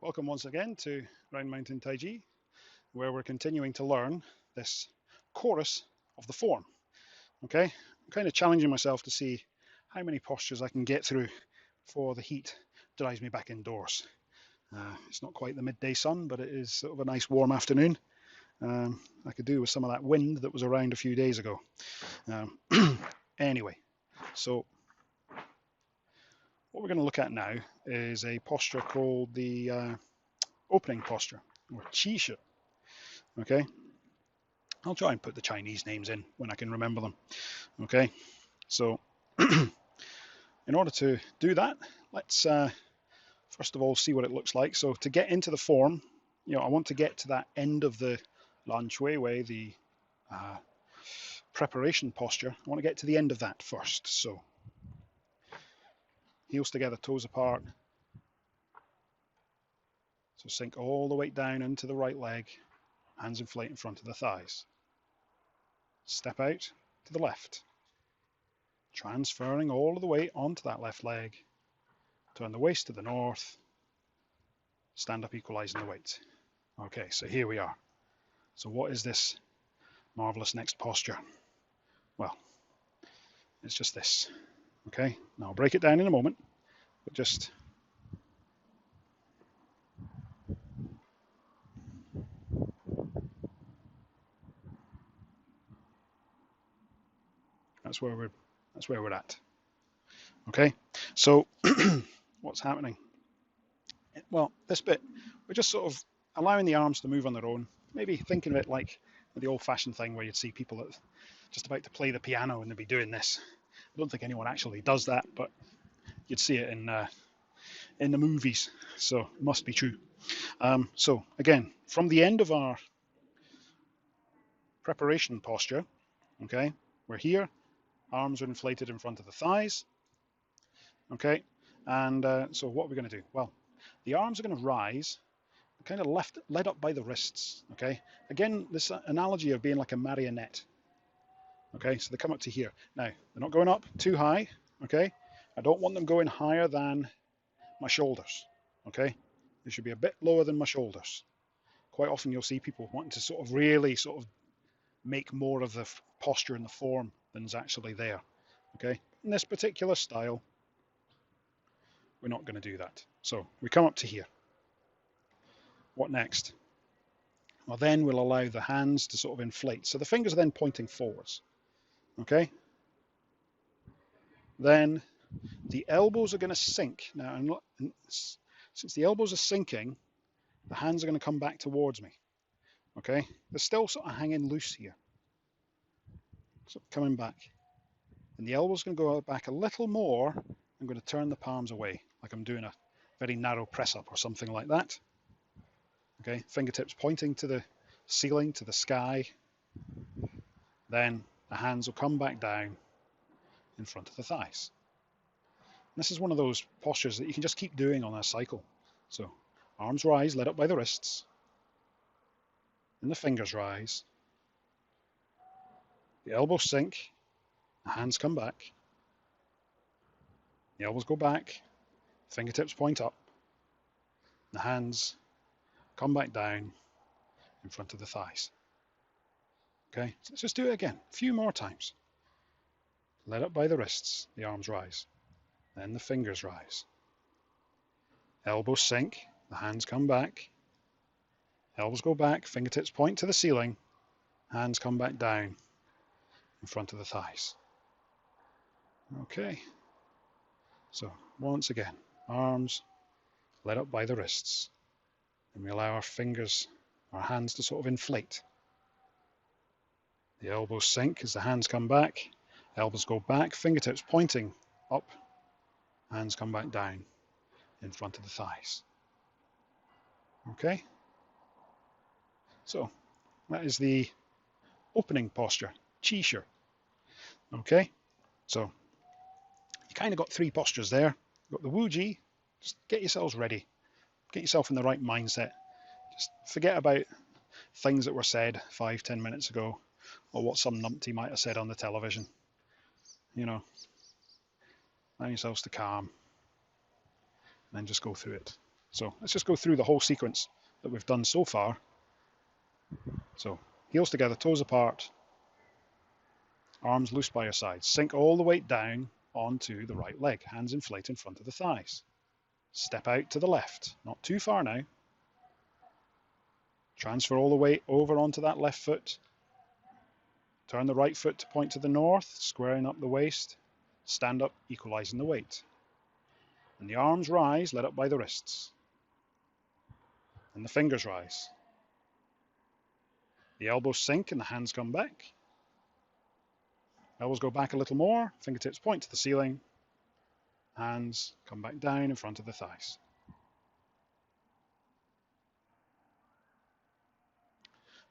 Welcome once again to Round Mountain Taiji, where we're continuing to learn this chorus of the form. Okay, I'm kind of challenging myself to see how many postures I can get through before the heat drives me back indoors. It's not quite the midday sun, but it is sort of a nice warm afternoon. I could do with some of that wind that was around a few days ago. Um, anyway, so what we're going to look at now is a posture called the opening posture, or Qi Shi. Okay, I'll try and put the Chinese names in when I can remember them. Okay, so in order to do that, let's first of all see what it looks like. So to get into the form, I want to get to that end of the Lan Shui Wei, the preparation posture. I want to get to the end of that first. So heels together, toes apart. So sink all the weight down into the right leg, hands inflate in front of the thighs. Step out to the left, transferring all of the weight onto that left leg. Turn the waist to the north, stand up equalizing the weight. Okay, so here we are. So what is this marvelous next posture? Well, it's just this. Okay, now I'll break it down in a moment, but just that's where we're at. Okay, so what's happening? Well, this bit, we're just sort of allowing the arms to move on their own, maybe thinking of it like the old-fashioned thing where you'd see people that just about to play the piano and they'd be doing this. I don't think anyone actually does that, but you'd see it in the movies, so it must be true. So again, from the end of our preparation posture, okay, we're here, arms are inflated in front of the thighs, okay, and so what are we going to do? Well, the arms are going to rise, kind of led up by the wrists, okay. Again, this analogy of being like a marionette, okay. So they come up to here. Now they're not going up too high, okay. I don't want them going higher than my shoulders, okay. They should be a bit lower than my shoulders. Quite often you'll see people wanting to sort of really sort of make more of the posture and the form than is actually there, okay. In this particular style, we're not going to do that. So we come up to here. What next? Well, then we'll allow the hands to sort of inflate. So the fingers are then pointing forwards, okay? Then the elbows are going to sink. Now, since the elbows are sinking, the hands are going to come back towards me, okay? They're still sort of hanging loose here. So coming back. And the elbow's going to go back a little more. I'm going to turn the palms away, like I'm doing a very narrow press up or something like that. Okay, fingertips pointing to the ceiling, to the sky. Then the hands will come back down in front of the thighs. And this is one of those postures that you can just keep doing on a cycle. So arms rise, led up by the wrists. And the fingers rise. The elbows sink. The hands come back. The elbows go back. Fingertips point up. The hands come back down in front of the thighs. Okay, so let's just do it again, a few more times. Led up by the wrists, the arms rise. Then the fingers rise. Elbows sink, the hands come back. Elbows go back, fingertips point to the ceiling. Hands come back down in front of the thighs. Okay, so once again, arms led up by the wrists. And we allow our fingers, our hands to sort of inflate. The elbows sink as the hands come back. Elbows go back, fingertips pointing up. Hands come back down in front of the thighs. Okay? So, that is the opening posture, Qi Shi. Okay? So, you kind of got three postures there. You've got the Wu Ji. Just get yourselves ready. Get yourself in the right mindset. Just forget about things that were said 5-10 minutes ago, or what some numpty might have said on the television. Allow yourselves to calm, and then just go through it. So let's just go through the whole sequence that we've done so far. So heels together, toes apart, arms loose by your sides. Sink all the weight down onto the right leg. Hands inflate in front of the thighs. Step out to the left, not too far now. Transfer all the weight over onto that left foot. Turn the right foot to point to the north, squaring up the waist. Stand up, equalizing the weight. And the arms rise, led up by the wrists. And the fingers rise. The elbows sink and the hands come back. Elbows go back a little more, fingertips point to the ceiling. Hands come back down in front of the thighs.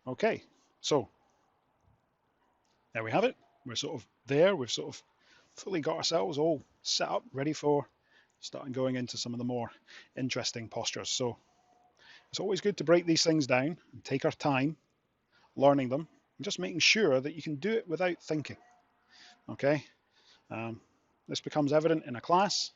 Okay, so there we have it. We're sort of there. We've sort of fully got ourselves all set up, ready for starting going into some of the more interesting postures. So it's always good to break these things down and take our time learning them and just making sure that you can do it without thinking. Okay, this becomes evident in a class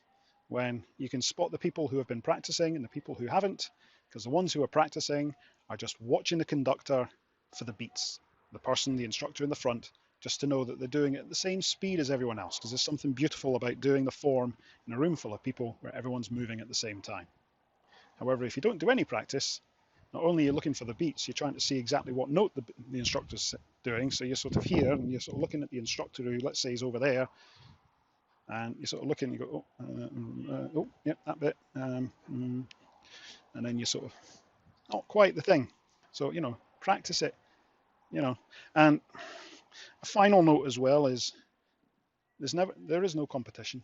when you can spot the people who have been practicing and the people who haven't, because the ones who are practicing are just watching the conductor for the beats, the person, the instructor in the front, just to know that they're doing it at the same speed as everyone else, because there's something beautiful about doing the form in a room full of people where everyone's moving at the same time. However, if you don't do any practice, not only are you looking for the beats, you're trying to see exactly what note the instructor's doing, so you're sort of here and you're sort of looking at the instructor who, let's say, is over there, and you're sort of looking and you go, oh, yeah, that bit, and then you sort of, not quite the thing. So, you know, practice it, you know. And a final note as well is there is no competition,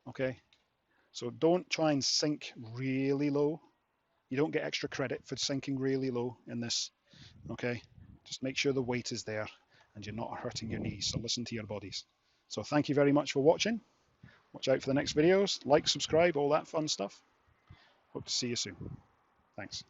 okay? So don't try and sink really low. You don't get extra credit for sinking really low in this, okay? Just make sure the weight is there and you're not hurting your knees, so listen to your bodies. So thank you very much for watching. Watch out for the next videos. Like, subscribe, all that fun stuff. Hope to see you soon. Thanks.